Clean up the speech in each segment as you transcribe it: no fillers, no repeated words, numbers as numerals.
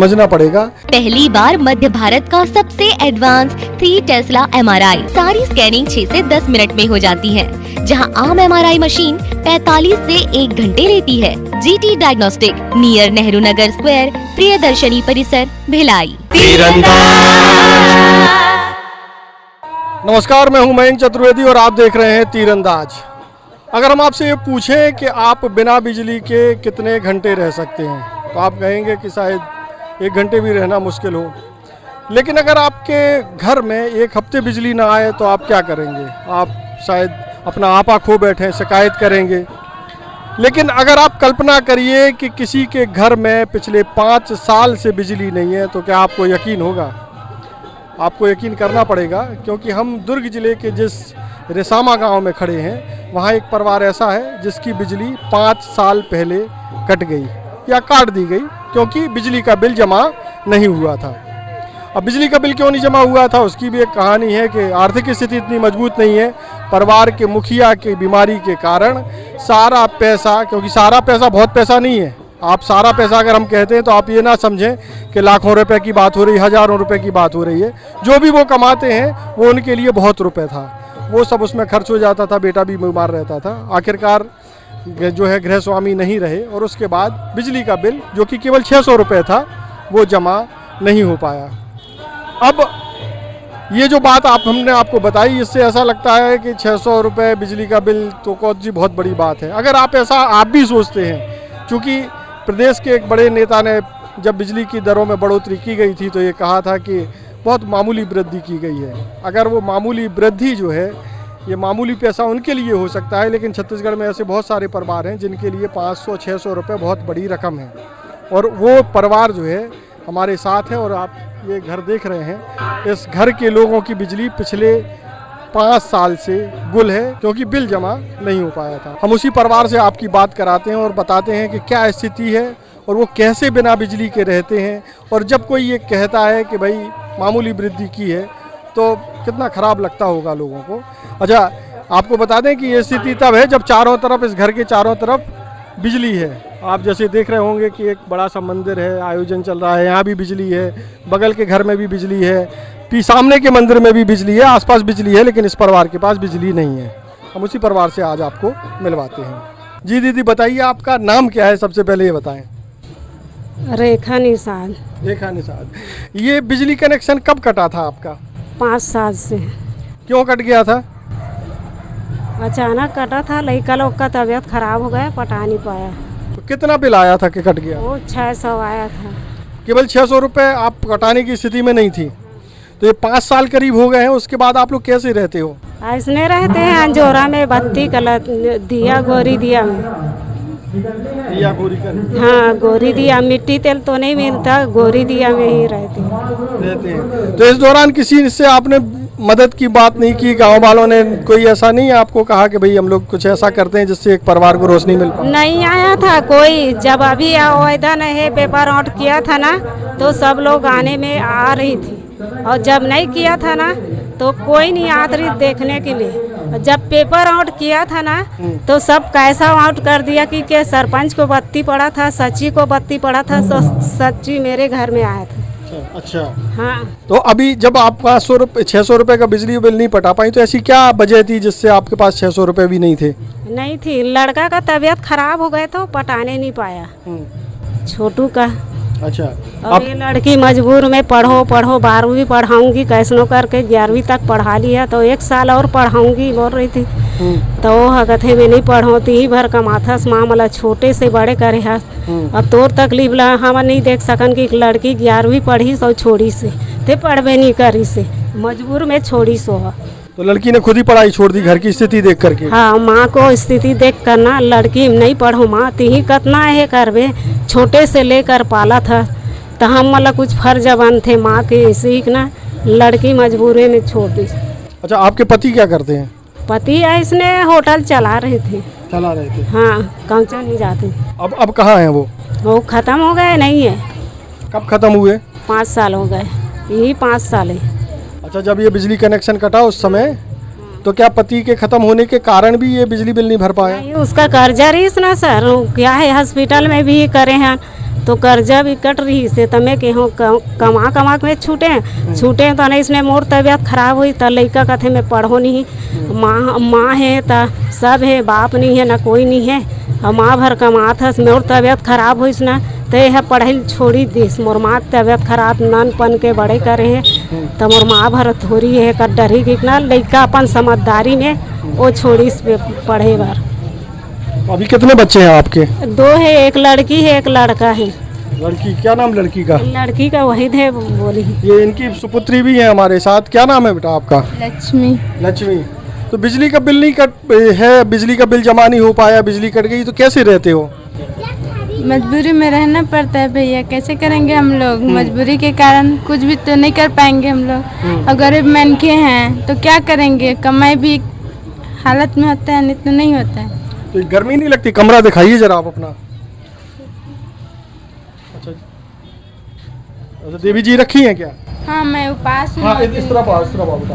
समझना पड़ेगा। पहली बार मध्य भारत का सबसे एडवांस 3 टेस्ला MRI, सारी स्कैनिंग 6 से 10 मिनट में हो जाती है, जहां आम MRI मशीन 45 से 1 घंटे लेती है। GT diagnostic, near Nehru Nagar square, Priyadarshini परिसर, भिलाई। नमस्कार, मैं हूं मयंक चतुर्वेदी और आप देख रहे हैं तीरंदाज। अगर हम आपसे ये पूछें कि आप बिना बिजली के कितने घंटे रह सकते हैं, तो आप कहेंगे कि शायद 1 घंटे भी रहना मुश्किल हो। लेकिन अगर आपके घर में 1 हफ्ते बिजली ना आए तो आप क्या करेंगे? आप शायद अपना आपा खो बैठे, शिकायत करेंगे। लेकिन अगर आप कल्पना करिए कि किसी के घर में पिछले 5 साल से बिजली नहीं है, तो क्या आपको यकीन होगा? आपको यकीन करना पड़ेगा, क्योंकि हम दुर्ग ज़िले के जिस रिसामा गांव में खड़े हैं, वहाँ एक परिवार ऐसा है जिसकी बिजली 5 साल पहले कट गई या काट दी गई, क्योंकि बिजली का बिल जमा नहीं हुआ था। अब बिजली का बिल क्यों नहीं जमा हुआ था, उसकी भी एक कहानी है कि आर्थिक स्थिति इतनी मजबूत नहीं है। परिवार के मुखिया की बीमारी के कारण सारा पैसा, क्योंकि सारा पैसा बहुत पैसा नहीं है, आप सारा पैसा अगर हम कहते हैं तो आप ये ना समझें कि लाखों रुपए की बात हो रही, हज़ारों रुपए की बात हो रही है। जो भी वो कमाते हैं वो उनके लिए बहुत रुपए था, वो सब उसमें खर्च हो जाता था। बेटा भी बीमार रहता था। आखिरकार जो है गृह स्वामी नहीं रहे और उसके बाद बिजली का बिल, जो कि केवल 600 रुपये था, वो जमा नहीं हो पाया। अब ये जो बात हमने आपको बताई, इससे ऐसा लगता है कि 600 रुपये बिजली का बिल तो कौन सी बहुत बड़ी बात है। अगर आप भी सोचते हैं, चूँकि प्रदेश के एक बड़े नेता ने जब बिजली की दरों में बढ़ोतरी की गई थी तो ये कहा था कि बहुत मामूली वृद्धि की गई है। अगर वो मामूली वृद्धि जो है, ये मामूली पैसा उनके लिए हो सकता है, लेकिन छत्तीसगढ़ में ऐसे बहुत सारे परिवार हैं जिनके लिए 500-600 रुपये बहुत बड़ी रकम है। और वो परिवार जो है हमारे साथ है, और आप ये घर देख रहे हैं, इस घर के लोगों की बिजली पिछले 5 साल से गुल है, क्योंकि बिल जमा नहीं हो पाया था। हम उसी परिवार से आपकी बात कराते हैं और बताते हैं कि क्या स्थिति है और वो कैसे बिना बिजली के रहते हैं। और जब कोई ये कहता है कि भाई मामूली वृद्धि की है, तो कितना ख़राब लगता होगा लोगों को। अच्छा, आपको बता दें कि ये स्थिति तब है जब चारों तरफ, इस घर के चारों तरफ बिजली है। आप जैसे देख रहे होंगे कि एक बड़ा सा मंदिर है, आयोजन चल रहा है, यहाँ भी बिजली है, बगल के घर में भी बिजली है, सामने के मंदिर में भी बिजली है, आसपास बिजली है, लेकिन इस परिवार के पास बिजली नहीं है। हम उसी परिवार से आज आपको मिलवाते हैं। जी दीदी, बताइए आपका नाम क्या है, सबसे पहले ये बताएं। रेखा निषाद। रेखा निषाद, ये बिजली कनेक्शन कब कटा था आपका? 5 साल से। क्यों कट गया था? अचानक कटा था, लड़का लोग का तबीयत खराब हो गया, पटा नहीं पाया। तो कितना बिल आया था कि कट गया? वो 600 आया था। केवल 600 रुपये आप कटाने की स्थिति में नहीं थी। तो ये 5 साल करीब हो गए हैं, उसके बाद आप लोग कैसे रहते हो? ऐसने रहते हैं, अंजोरा में बत्ती दिया, गोरी दिया में। दिया गोरी कर? हाँ, गोरी दिया। मिट्टी तेल तो नहीं मिलता, गोरी दिया में ही रहते हैं। तो इस दौरान किसी से आपने मदद की बात नहीं की? गांव वालों ने कोई ऐसा नहीं आपको कहा कि भाई हम लोग कुछ ऐसा करते हैं जिससे एक परिवार को रोशनी मिल पाए? नहीं आया था कोई। जब अभी आवेदन है, पेपर आउट किया था ना, तो सब लोग आने में आ रही थी, और जब नहीं किया था ना तो कोई नहीं आ रही देखने के लिए। जब पेपर आउट किया था ना तो सब कैसा आउट कर दिया कि सरपंच को बत्ती पड़ा था, सच्ची को बत्ती पड़ा था, तो सच्ची मेरे घर में आया था। अच्छा। हाँ। तो अभी जब आप 600 रुपये का बिजली बिल नहीं पटा पाई, तो ऐसी क्या वजह थी जिससे आपके पास 600 रुपये भी नहीं थे? नहीं थी, लड़का का तबीयत खराब हो गया तो पटाने नहीं पाया, छोटू का। अच्छा। अब ये लड़की मजबूर में पढ़ो 12वीं पढ़ाऊंगी, कैसनो करके 11वीं तक पढ़ा लिया, तो 1 साल और पढ़ाऊंगी बोल रही थी। तो वो हगथे में नहीं पढ़ोती ही भर कमाथस, माँ मला छोटे से बड़े करे हस। अब तोर तकलीफ ला हम नहीं देख सकन कि लड़की 11वीं पढ़ी सो छोड़ी से, ते पढ़बे नहीं करी से, मजबूर में छोड़ी सो। तो लड़की ने खुद ही पढ़ाई छोड़ दी घर की स्थिति देख करके? हाँ, माँ को स्थिति देख कर ना, लड़की नहीं पढ़ो माँ, ती कतना है करबे, छोटे से लेकर पाला था, तो हम मतलब कुछ फर्ज बन थे माँ के सीखना, लड़की मजबूरी में छोड़ दी। अच्छा, आपके पति क्या करते हैं? पति इसने होटल चला रहे थे। चला रहे थे? हाँ, कौचा नहीं जाते। अब कहाँ हैं वो खत्म हो गए नहीं है। कब खत्म हुए? 5 साल हो गए, यही 5 साल है। अच्छा, जब ये बिजली कनेक्शन कटा उस समय, तो क्या पति के खत्म होने के कारण भी ये बिजली बिल नहीं भर पाया? नहीं, उसका कर्जा रही ना सर, क्या है हॉस्पिटल में भी करे हैं, तो कर्जा भी कट रही से तमें के हो कमा कमा के छूटे तो नहीं इसने मोर तबीयत खराब हुई तो लड़का कथे में पढ़ो नहीं माँ है तो सब है बाप नहीं है ना कोई नहीं है और माँ भर कमात हस मोर तबीयत खराब हुई ना तो यह पढ़ाई छोड़ी दिस मोर माँ तबीयत खराब नन पन के बड़े करे हैं तो मोर माँ भर थोड़ी है कर डरी कि ना लड़का अपन समझदारी में वो छोड़ी इस पे पढ़े बार। अभी कितने बच्चे हैं आपके? 2 है, एक लड़की है एक लड़का है। लड़की क्या नाम लड़की का? लड़की का वहीद है बोली। ये इनकी सुपुत्री भी है हमारे साथ। क्या नाम है बेटा आपका? लक्ष्मी। लक्ष्मी। तो बिजली का बिल नहीं कट है, बिजली का बिल जमा नहीं हो पाया, बिजली कट गई तो कैसे रहते हो? मजबूरी में रहना पड़ता है भैया, कैसे करेंगे हम लोग? मजबूरी के कारण कुछ भी तो नहीं कर पाएंगे हम लोग। और गरीब मनके हैं तो क्या करेंगे, कमाई भी हालत में होता है नहीं तो नहीं होता है। तो गर्मी नहीं लगती? कमरा दिखाइए जरा आप अपना। अच्छा देवी जी रखी हैं क्या? हाँ मैं उपास हूँ। हाँ इस तरफ आओ, इस तरफ आओ बेटा।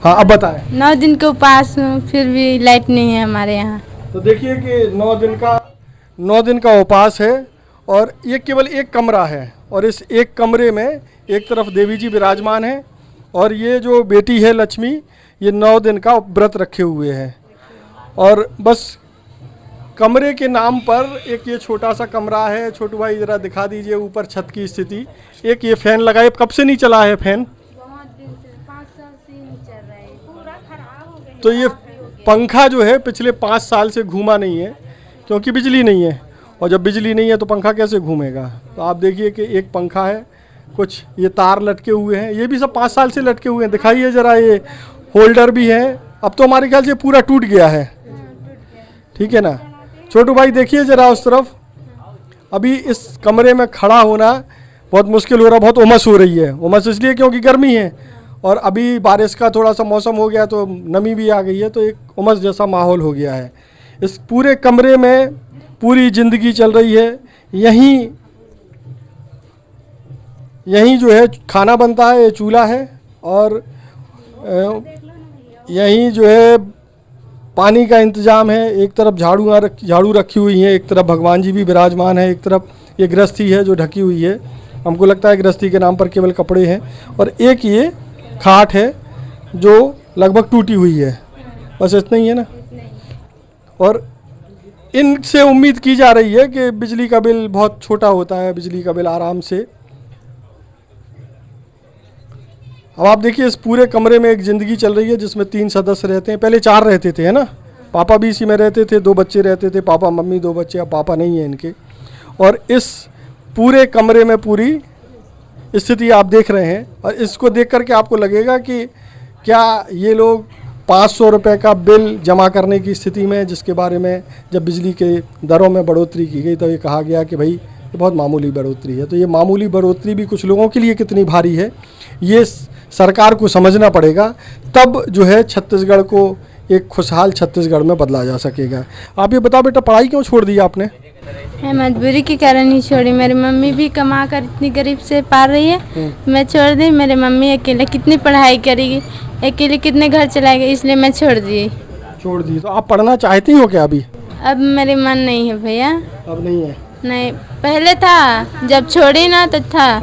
हाँ अब बताएं। 9 दिन के उपास हूँ फिर भी लाइट नहीं है हमारे यहाँ। तो देखिए कि 9 दिन का उपास है और ये केवल एक कमरा है और इस एक कमरे में एक तरफ देवी जी विराजमान है और ये जो बेटी है लक्ष्मी ये 9 दिन का व्रत रखे हुए है और बस कमरे के नाम पर एक ये छोटा सा कमरा है। छोटू भाई ज़रा दिखा दीजिए ऊपर छत की स्थिति। एक ये फ़ैन लगाए, कब से नहीं चला है फ़ैन? बहुत दिन से 5 साल से नहीं चल रहा है, पूरा खराब हो गया। तो ये पंखा जो है पिछले 5 साल से घूमा नहीं है क्योंकि बिजली नहीं है और जब बिजली नहीं है तो पंखा कैसे घूमेगा। तो आप देखिए कि एक पंखा है, कुछ ये तार लटके हुए हैं, ये भी सब 5 साल से लटके हुए हैं। दिखाइए ज़रा, ये होल्डर भी है। अब तो हमारे ख्याल से पूरा टूट गया है, ठीक है ना। छोटू भाई देखिए ज़रा उस तरफ। अभी इस कमरे में खड़ा होना बहुत मुश्किल हो रहा, बहुत उमस हो रही है। उमस इसलिए क्योंकि गर्मी है और अभी बारिश का थोड़ा सा मौसम हो गया तो नमी भी आ गई है तो एक उमस जैसा माहौल हो गया है। इस पूरे कमरे में पूरी ज़िंदगी चल रही है। यहीं जो है खाना बनता है, ये चूल्हा है और यहीं जो है पानी का इंतज़ाम है। एक तरफ झाड़ू रखी हुई है, एक तरफ भगवान जी भी विराजमान है, एक तरफ ये गृहस्थी है जो ढकी हुई है। हमको लगता है गृहस्थी के नाम पर केवल कपड़े हैं और एक ये खाट है जो लगभग टूटी हुई है। बस इतना ही है ना। और इनसे उम्मीद की जा रही है कि बिजली का बिल बहुत छोटा होता है, बिजली का बिल आराम से। अब आप देखिए इस पूरे कमरे में एक ज़िंदगी चल रही है जिसमें 3 सदस्य रहते हैं। पहले 4 रहते थे, है ना। पापा भी इसी में रहते थे, 2 बच्चे रहते थे, पापा मम्मी 2 बच्चे। अब पापा नहीं है इनके। और इस पूरे कमरे में पूरी स्थिति आप देख रहे हैं और इसको देख करके आपको लगेगा कि क्या ये लोग 500 रुपये का बिल जमा करने की स्थिति में, जिसके बारे में जब बिजली के दरों में बढ़ोतरी की गई तो ये कहा गया कि भाई ये बहुत मामूली बढ़ोतरी है। तो ये मामूली बढ़ोतरी भी कुछ लोगों के लिए कितनी भारी है ये सरकार को समझना पड़ेगा, तब जो है छत्तीसगढ़ को एक खुशहाल छत्तीसगढ़ में बदला जा सकेगा। आप ये बताओ बेटा, पढ़ाई क्यों छोड़ दी आपने? मैं मजबूरी के कारण ही छोड़ी। मेरी मम्मी भी कमा कर इतनी गरीब से पाल रही है, मैं छोड़ दी। मेरी मम्मी अकेले कितनी पढ़ाई करेगी, अकेले कितने घर चलाएगी, इसलिए मैं छोड़ दी। तो आप पढ़ना चाहती हो क्या अभी? अब मेरे मन नहीं है भैया। अब नहीं है? नहीं, पहले था, जब छोड़ी ना तो था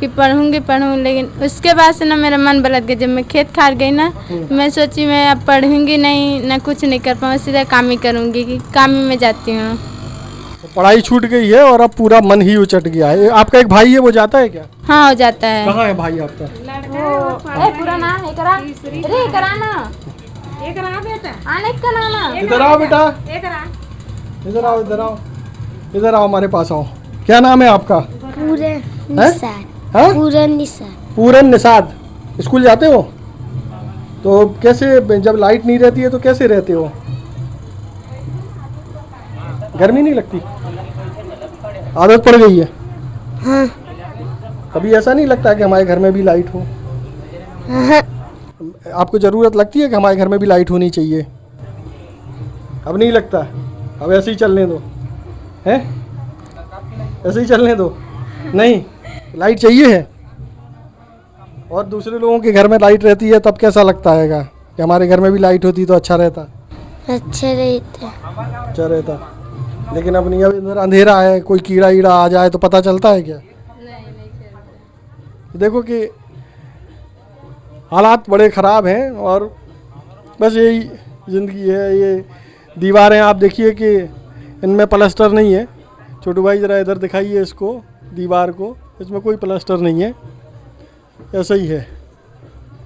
कि पढ़ूँ, लेकिन उसके बाद से ना मेरा मन बदल गया। जब मैं खेत खार गई ना मैं सोची मैं अब पढ़ूँगी नहीं, ना कुछ नहीं कर पाऊँ, सीधा काम ही करूँगी कि काम ही में जाती हूँ। पढ़ाई छूट गई है और अब पूरा मन ही उचट गया है। आपका एक भाई है, वो जाता है क्या? हाँ हो जाता है। कहाँ है भाई आपका? इधर आओ बेटा, इधर आओ हमारे पास आओ। क्या नाम है आपका? पूरन निषाद। स्कूल जाते हो? तो कैसे, जब लाइट नहीं रहती है तो कैसे रहते हो? गर्मी नहीं लगती? आदत पड़ गई है? हाँ। कभी ऐसा नहीं लगता कि हमारे घर में भी लाइट हो? हाँ। आपको ज़रूरत लगती है कि हमारे घर में भी लाइट होनी चाहिए? अब नहीं लगता, अब ऐसे ही चलने दो, हैं? ऐसे ही चलने दो। नहीं, लाइट चाहिए है। और दूसरे लोगों के घर में लाइट रहती है तब कैसा लगता है कि हमारे घर में भी लाइट होती तो अच्छा रहता? अच्छा रहता। अच्छा रहता। लेकिन अब नहीं, अब इधर अंधेरा है, कोई कीड़ा ईड़ा आ जाए तो पता चलता है क्या? नहीं चलता। देखो कि हालात बड़े ख़राब हैं और बस यही ज़िंदगी है। ये दीवारें आप देखिए कि इनमें प्लास्टर नहीं है। छोटू भाई ज़रा इधर दिखाइए इसको, दीवार को, इसमें कोई प्लास्टर नहीं है, ऐसा ही है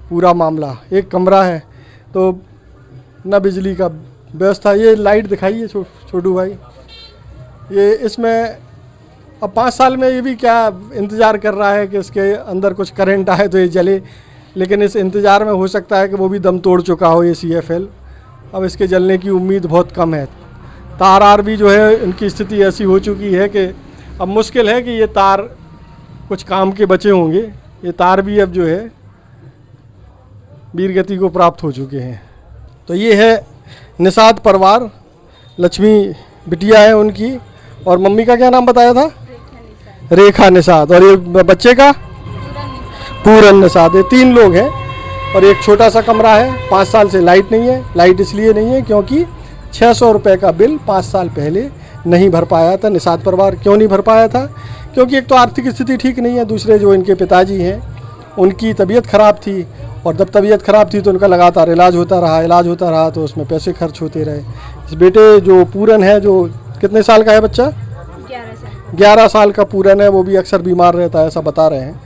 पूरा मामला। एक कमरा है तो ना बिजली का व्यवस्था। ये लाइट दिखाइए छोटू भाई, ये इसमें अब 5 साल में ये भी क्या इंतज़ार कर रहा है कि इसके अंदर कुछ करंट आए तो ये जले, लेकिन इस इंतज़ार में हो सकता है कि वो भी दम तोड़ चुका हो ये CFL। अब इसके जलने की उम्मीद बहुत कम है। तार भी जो है इनकी स्थिति ऐसी हो चुकी है कि अब मुश्किल है कि ये तार कुछ काम के बचे होंगे। ये तार भी अब जो है वीरगति को प्राप्त हो चुके हैं। तो ये है निषाद परिवार, लक्ष्मी बिटिया है उनकी, और मम्मी का क्या नाम बताया था? रेखा निषाद। और ये बच्चे का पूरन निषाद। ये 3 लोग हैं और एक छोटा सा कमरा है। 5 साल से लाइट नहीं है। लाइट इसलिए नहीं है क्योंकि 600 रुपये का बिल 5 साल पहले नहीं भर पाया था निषाद परिवार। क्यों नहीं भर पाया था? क्योंकि एक तो आर्थिक स्थिति ठीक नहीं है, दूसरे जो इनके पिताजी हैं उनकी तबीयत ख़राब थी, और जब तबीयत ख़राब थी तो उनका लगातार इलाज होता रहा तो उसमें पैसे खर्च होते रहे। इस बेटे जो पूरन है, जो कितने साल का है बच्चा? 11 साल का पूरन है। वो भी अक्सर बीमार रहता है, ऐसा बता रहे हैं।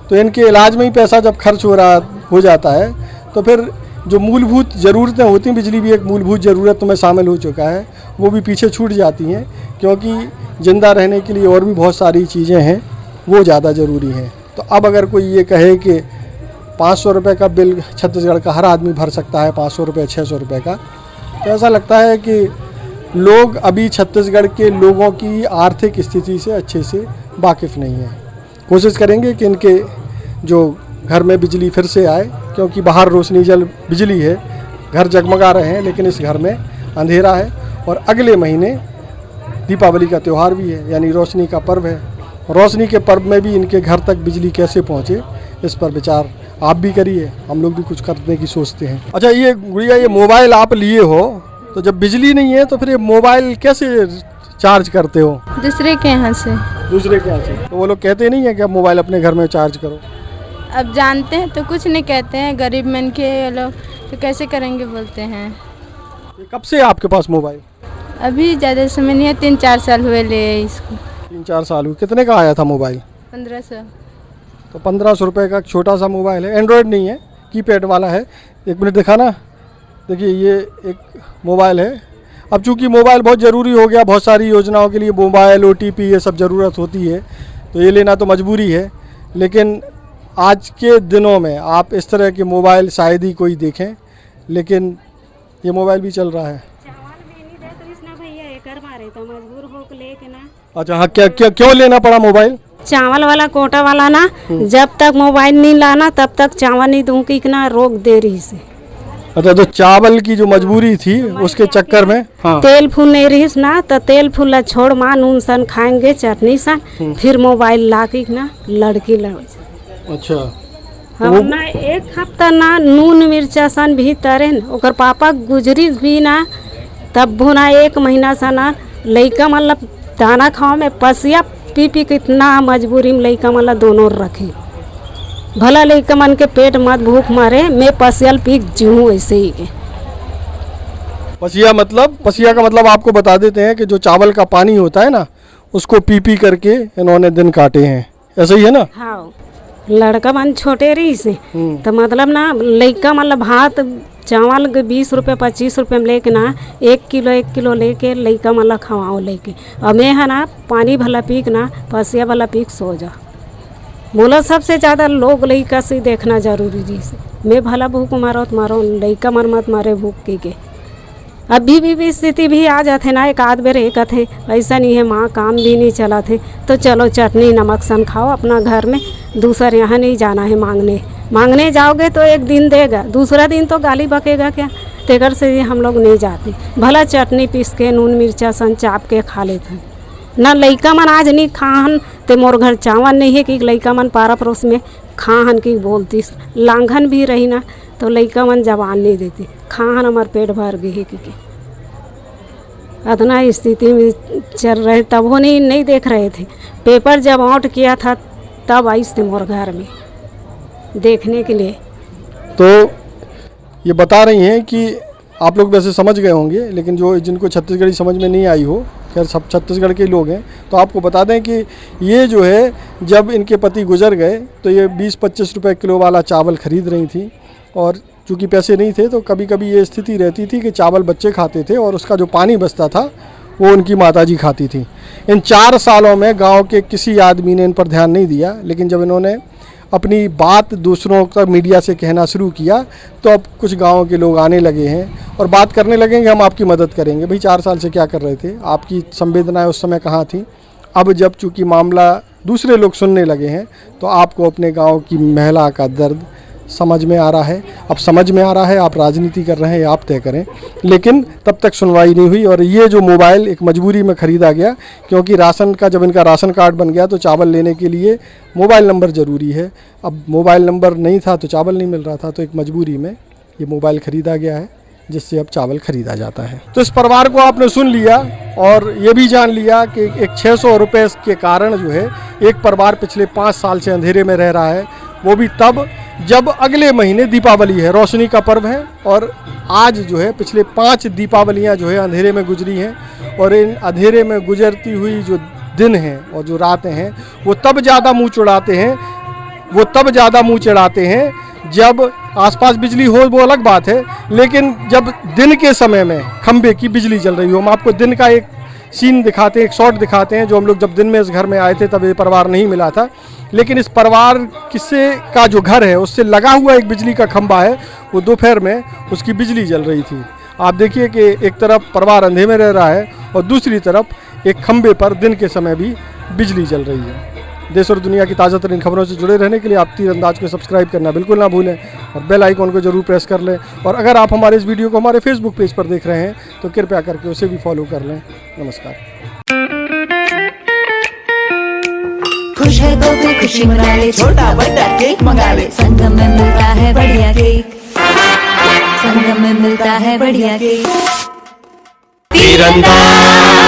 तो इनके इलाज में ही पैसा जब खर्च हो जाता है तो फिर जो मूलभूत ज़रूरतें होती हैं, बिजली भी एक मूलभूत ज़रूरत में शामिल हो चुका है, वो भी पीछे छूट जाती हैं, क्योंकि ज़िंदा रहने के लिए और भी बहुत सारी चीज़ें हैं, वो ज़्यादा ज़रूरी हैं। तो अब अगर कोई ये कहे कि 500 रुपये का बिल छत्तीसगढ़ का हर आदमी भर सकता है, 500 रुपये 600 रुपये का, तो ऐसा लगता है कि लोग अभी छत्तीसगढ़ के लोगों की आर्थिक स्थिति से अच्छे से वाकिफ़ नहीं हैं। कोशिश करेंगे कि इनके जो घर में बिजली फिर से आए, क्योंकि बाहर रोशनी बिजली है, घर जगमगा रहे हैं, लेकिन इस घर में अंधेरा है। और अगले महीने दीपावली का त्यौहार भी है, यानी रोशनी का पर्व है। रोशनी के पर्व में भी इनके घर तक बिजली कैसे पहुंचे, इस पर विचार आप भी करिए, हम लोग भी कुछ करने की सोचते हैं। अच्छा ये गुड़िया, ये मोबाइल आप लिए हो, तो जब बिजली नहीं है तो फिर ये मोबाइल कैसे चार्ज करते हो? दूसरे के यहाँ से। दूसरे के यहाँ से? तो वो लोग कहते नहीं है कि आप मोबाइल अपने घर में चार्ज करो? अब जानते हैं तो कुछ नहीं कहते हैं, गरीब मन के लोग तो कैसे करेंगे बोलते हैं। ये कब से आपके पास मोबाइल? अभी ज़्यादा समय नहीं है, 3-4 साल हुए ले इसको। 3-4 साल हुए। कितने का आया था मोबाइल? 1500। तो 1500 रुपये का छोटा सा मोबाइल है, एंड्रॉयड नहीं है, कीपैड वाला है। 1 मिनट दिखाना। देखिए ये एक मोबाइल है। अब चूँकि मोबाइल बहुत ज़रूरी हो गया, बहुत सारी योजनाओं के लिए मोबाइल, OTP ये सब ज़रूरत होती है, तो ये लेना तो मजबूरी है। लेकिन आज के दिनों में आप इस तरह के मोबाइल शायद ही कोई देखें, लेकिन ये मोबाइल भी चल रहा है। अच्छा हाँ, क्या क्यों लेना पड़ा मोबाइल? चावल वाला कोटा वाला ना, जब तक मोबाइल नहीं लाना तब तक चावल नहीं दूंगी कि ना, रोक दे रही से। अच्छा, तो चावल की जो मजबूरी थी उसके चक्कर में हाँ। तेल फूल नहीं रही ना, तो तेल फूल छोड़ मां, नून सन खाएंगे, चटनी सन, फिर मोबाइल ला के ना लड़की लड़। अच्छा, हम ना 1 हफ्ता ना नून मिर्चा सन भी तरे, ओकर पापा गुजरी भी ना, तब वो ना 1 महीना सा ना लइका मतलब दाना खाओ में पसिया पी कितना मजबूरी में लइका मतलब दोनों रखे। भला लइका मन के पेट मत भूख मारे, मैं पसियल पी जीऊँ ऐसे ही के। पसिया का मतलब आपको बता देते हैं कि जो चावल का पानी होता है ना, उसको पी करके इन्होंने दिन काटे हैं, ऐसे ही है ना? हाँ, लड़का मन छोटे रही से तो मतलब ना लइका मतलब भात चावल के 20 रुपये 25 रुपये में लेके ना 1 किलो लेके लइका मतलब खवाओ लेके। और मैं है ना पानी भला पीक ना, पसिया भला पीक सो जा। बोला सबसे ज़्यादा लोग लइका से देखना जरूरी जी से। मैं भला भूख मारो तो मारो, लइका मर मत मारे भूख के। अभी भी स्थिति भी आ जाते ना, एक आध बेर एक थे, ऐसा नहीं है माँ काम भी नहीं चला थे, तो चलो चटनी नमक सन खाओ अपना घर में, दूसरे यहाँ नहीं जाना है मांगने जाओगे तो एक दिन देगा, दूसरा दिन तो गाली बकेगा क्या, तेकर से हम लोग नहीं जाते। भला चटनी पीस के नून मिर्चा सन चाप के खा लेते हैं ना। लइका मन आज नहीं खाहन तो मोर घर चावल नहीं है कि लइका मन पारा पड़ोस में खाहन की बोलती, लांघन भी रही ना तो लइका मन जवान नहीं देती, खाहन हमार पेट भर गई है कि इतना स्थिति में चल रहे, तब वो नहीं देख रहे थे। पेपर जब आउट किया था तब आई थे मोर घर में देखने के लिए। तो ये बता रही हैं कि आप लोग वैसे समझ गए होंगे, लेकिन जो जिनको छत्तीसगढ़ी समझ में नहीं आई हो, खैर सब छत्तीसगढ़ के लोग हैं, तो आपको बता दें कि ये जो है जब इनके पति गुजर गए तो ये 20-25 रुपए किलो वाला चावल ख़रीद रही थी, और चूँकि पैसे नहीं थे तो कभी कभी ये स्थिति रहती थी कि चावल बच्चे खाते थे और उसका जो पानी बचता था वो उनकी माताजी खाती थी। इन 4 सालों में गांव के किसी आदमी ने इन पर ध्यान नहीं दिया, लेकिन जब इन्होंने अपनी बात दूसरों का मीडिया से कहना शुरू किया तो अब कुछ गाँव के लोग आने लगे हैं और बात करने लगे कि हम आपकी मदद करेंगे। भाई 4 साल से क्या कर रहे थे, आपकी संवेदनाएं उस समय कहाँ थी? अब जब चूँकि मामला दूसरे लोग सुनने लगे हैं तो आपको अपने गाँव की महिला का दर्द समझ में आ रहा है। अब समझ में आ रहा है, आप राजनीति कर रहे हैं, आप तय करें, लेकिन तब तक सुनवाई नहीं हुई। और ये जो मोबाइल एक मजबूरी में ख़रीदा गया, क्योंकि राशन का जब इनका राशन कार्ड बन गया तो चावल लेने के लिए मोबाइल नंबर ज़रूरी है। अब मोबाइल नंबर नहीं था तो चावल नहीं मिल रहा था, तो एक मजबूरी में ये मोबाइल ख़रीदा गया है जिससे अब चावल ख़रीदा जाता है। तो इस परिवार को आपने सुन लिया और ये भी जान लिया कि एक 600 रुपये के कारण जो है एक परिवार पिछले 5 साल से अंधेरे में रह रहा है, वो भी तब जब अगले महीने दीपावली है, रोशनी का पर्व है। और आज जो है पिछले 5 दीपावलियाँ जो है अंधेरे में गुजरी हैं, और इन अंधेरे में गुजरती हुई जो दिन हैं और जो रातें हैं वो तब ज़्यादा मुँह चढ़ाते हैं जब आसपास बिजली हो, वो अलग बात है, लेकिन जब दिन के समय में खंबे की बिजली जल रही हो। हम आपको दिन का एक सीन दिखाते हैं, एक शॉट दिखाते हैं जो हम लोग जब दिन में इस घर में आए थे तब ये परिवार नहीं मिला था, लेकिन इस परिवार किसे का जो घर है उससे लगा हुआ एक बिजली का खंबा है, वो दोपहर में उसकी बिजली जल रही थी। आप देखिए कि एक तरफ परिवार अंधेरे में रह रहा है और दूसरी तरफ एक खंबे पर दिन के समय भी बिजली जल रही है। देश और दुनिया की ताज़ा तरीन खबरों से जुड़े रहने के लिए आप तीरंदाज को सब्सक्राइब करना बिल्कुल ना भूलें और बेल आइकॉन को जरूर प्रेस कर लें। और अगर आप हमारे इस वीडियो को हमारे फेसबुक पेज पर देख रहे हैं तो कृपया करके उसे भी फॉलो कर लें। नमस्कार। खुश है तो फिर खुशी मना ले, छोटा बड़ा केक मंगा ले, संगम में मिलता है बढ़िया केक, संगम में मिलता है बढ़िया केक। तीरंदाज।